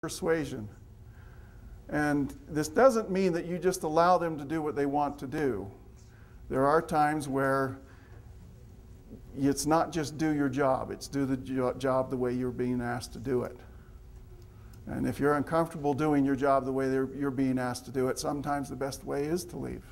persuasion. And this doesn't mean that you just allow them to do what they want to do. There are times where it's not just do your job, it's do the job the way you're being asked to do it. And if you're uncomfortable doing your job the way you're being asked to do it, sometimes the best way is to leave.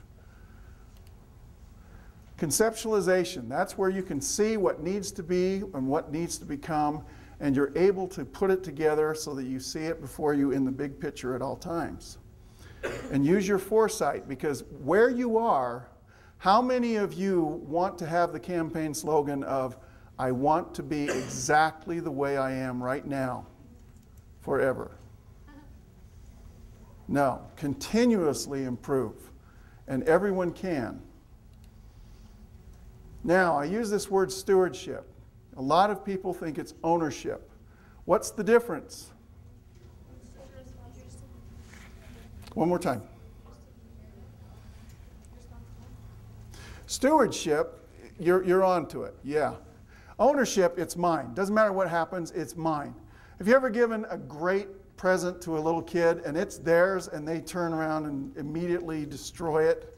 Conceptualization, that's where you can see what needs to be and what needs to become, and you're able to put it together so that you see it before you in the big picture at all times. And use your foresight, because where you are, how many of you want to have the campaign slogan of, I want to be exactly the way I am right now, forever? No, continuously improve, and everyone can. Now, I use this word stewardship. A lot of people think it's ownership. What's the difference? One more time. Stewardship, you're onto it, yeah. Ownership, it's mine. Doesn't matter what happens, it's mine. Have you ever given a great present to a little kid and it's theirs and they turn around and immediately destroy it?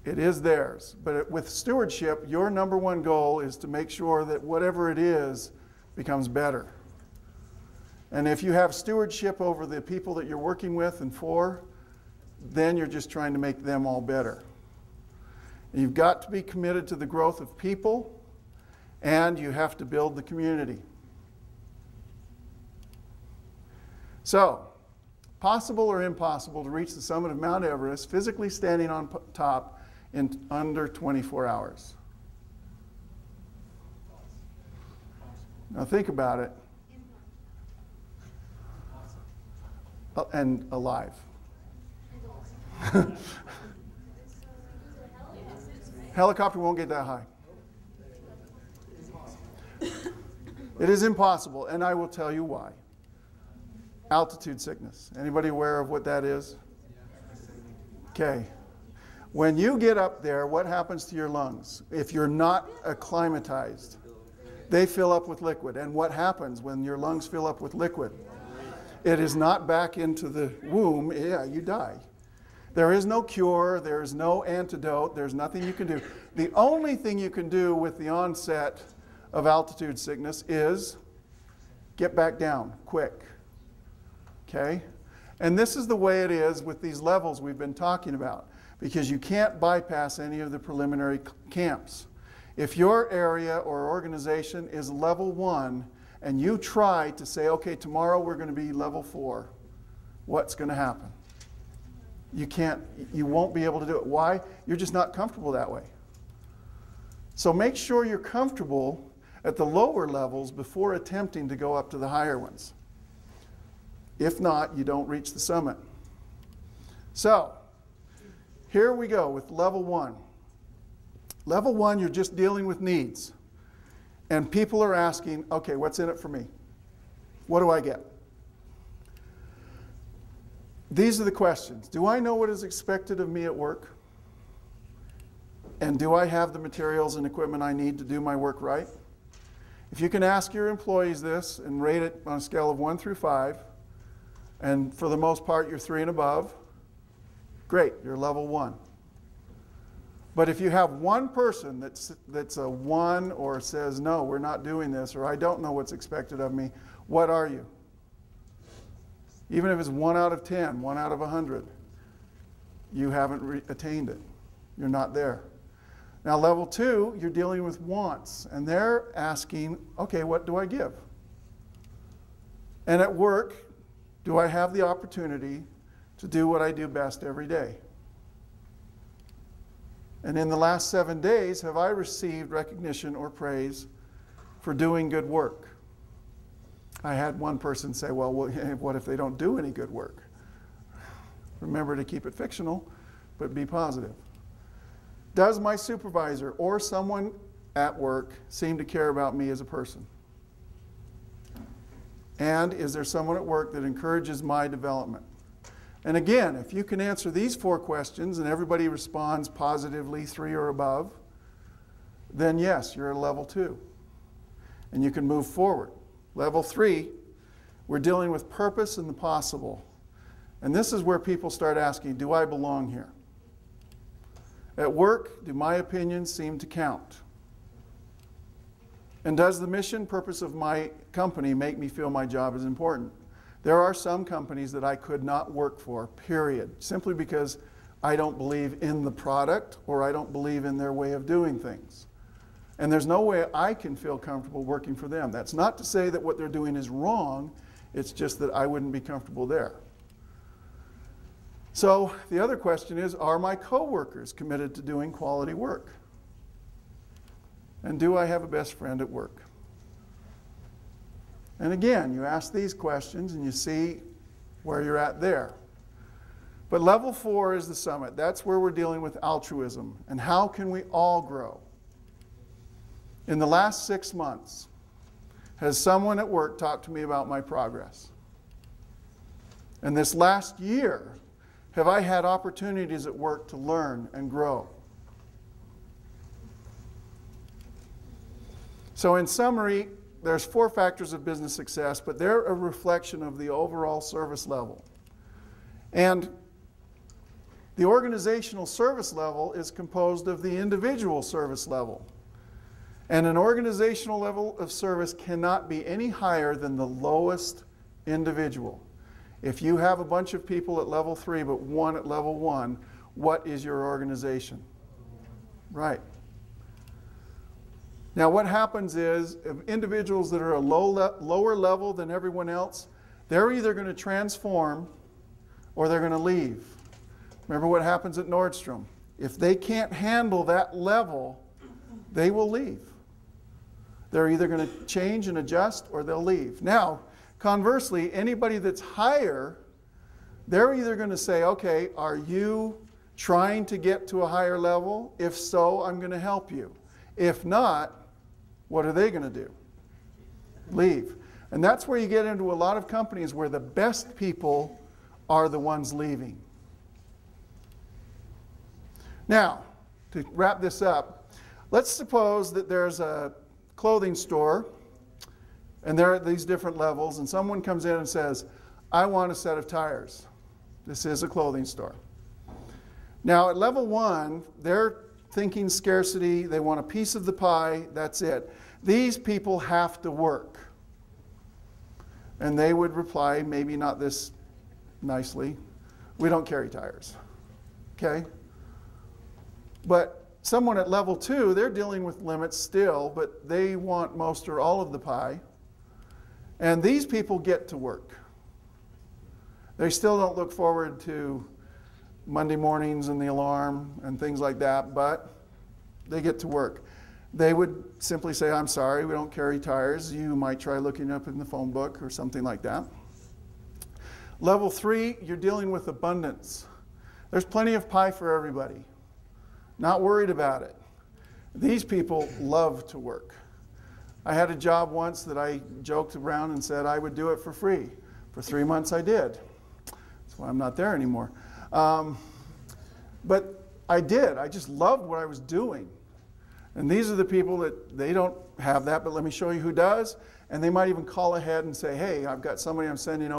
It is theirs. But with stewardship, your number one goal is to make sure that whatever it is becomes better. And if you have stewardship over the people that you're working with and for, then you're just trying to make them all better. You've got to be committed to the growth of people, and you have to build the community. So, possible or impossible to reach the summit of Mount Everest physically standing on top in under 24 hours? Now think about it. And alive. Helicopter won't get that high. It is impossible, and I will tell you why. Altitude sickness. Anybody aware of what that is? Okay. When you get up there, what happens to your lungs? If you're not acclimatized, they fill up with liquid. And what happens when your lungs fill up with liquid? It is not back into the womb. Yeah, you die. There is no cure. There is no antidote. There's nothing you can do. The only thing you can do with the onset of altitude sickness is get back down quick. Okay? And this is the way it is with these levels we've been talking about, because you can't bypass any of the preliminary camps. If your area or organization is level 1 and you try to say, okay, tomorrow we're going to be level 4, what's going to happen? You won't be able to do it. Why? You're just not comfortable that way. So make sure you're comfortable at the lower levels before attempting to go up to the higher ones. If not, you don't reach the summit. So, here we go with level 1. Level 1, you're just dealing with needs. And people are asking, okay, what's in it for me? What do I get? These are the questions. Do I know what is expected of me at work? And do I have the materials and equipment I need to do my work right? If you can ask your employees this and rate it on a scale of 1 through 5, and for the most part you're 3 and above, great, you're level 1. But if you have one person that's a 1 or says, no, we're not doing this, or I don't know what's expected of me, what are you? Even if it's 1 out of 10, 1 out of 100, you haven't attained it. You're not there. Now, level 2, you're dealing with wants, and they're asking, okay, what do I give? And at work, do I have the opportunity to do what I do best every day? And in the last 7 days, have I received recognition or praise for doing good work? I had one person say, well, what if they don't do any good work? Remember to keep it fictional, but be positive. Does my supervisor or someone at work seem to care about me as a person? And is there someone at work that encourages my development? And again, if you can answer these 4 questions and everybody responds positively, 3 or above, then yes, you're at level 2. And you can move forward. Level 3, We're dealing with purpose and the possible. And this is where people start asking, do I belong here? At work, do my opinions seem to count? And does the mission, purpose of my company make me feel my job is important? There are some companies that I could not work for, period, simply because I don't believe in the product or I don't believe in their way of doing things. And there's no way I can feel comfortable working for them. That's not to say that what they're doing is wrong, it's just that I wouldn't be comfortable there. So the other question is, are my coworkers committed to doing quality work? And do I have a best friend at work? And again, you ask these questions and you see where you're at there. But level 4 is the summit. That's where we're dealing with altruism and how can we all grow. In the last 6 months, has someone at work talked to me about my progress? And this last year, have I had opportunities at work to learn and grow? So in summary, there's 4 factors of business success, but they're a reflection of the overall service level. And the organizational service level is composed of the individual service level. And an organizational level of service cannot be any higher than the lowest individual. If you have a bunch of people at level 3 but one at level 1, what is your organization? Right. Now what happens is individuals that are a lower level than everyone else, they're either going to transform or they're going to leave. Remember what happens at Nordstrom. If they can't handle that level, they will leave. They're either going to change and adjust or they'll leave. Now, conversely, anybody that's higher, they're either going to say, okay, are you trying to get to a higher level? If so, I'm going to help you. If not, what are they going to do? Leave. And that's where you get into a lot of companies where the best people are the ones leaving. Now, to wrap this up, let's suppose that there's a clothing store and they're at these different levels and someone comes in and says, I want a set of tires. This is a clothing store. Now at level 1, they're thinking scarcity, they want a piece of the pie, that's it. These people have to work. And they would reply, maybe not this nicely, we don't carry tires. Okay? But someone at level 2, they're dealing with limits still, but they want most or all of the pie. And these people get to work. They still don't look forward to Monday mornings and the alarm and things like that, but they get to work. They would simply say, I'm sorry, we don't carry tires. You might try looking up in the phone book or something like that. Level 3, you're dealing with abundance. There's plenty of pie for everybody. Not worried about it. These people love to work. I had a job once that I joked around and said I would do it for free. For 3 months I did. That's why I'm not there anymore. But I did. I just loved what I was doing. And these are the people that they don't have that, but let me show you who does. And they might even call ahead and say, hey, I've got somebody I'm sending over.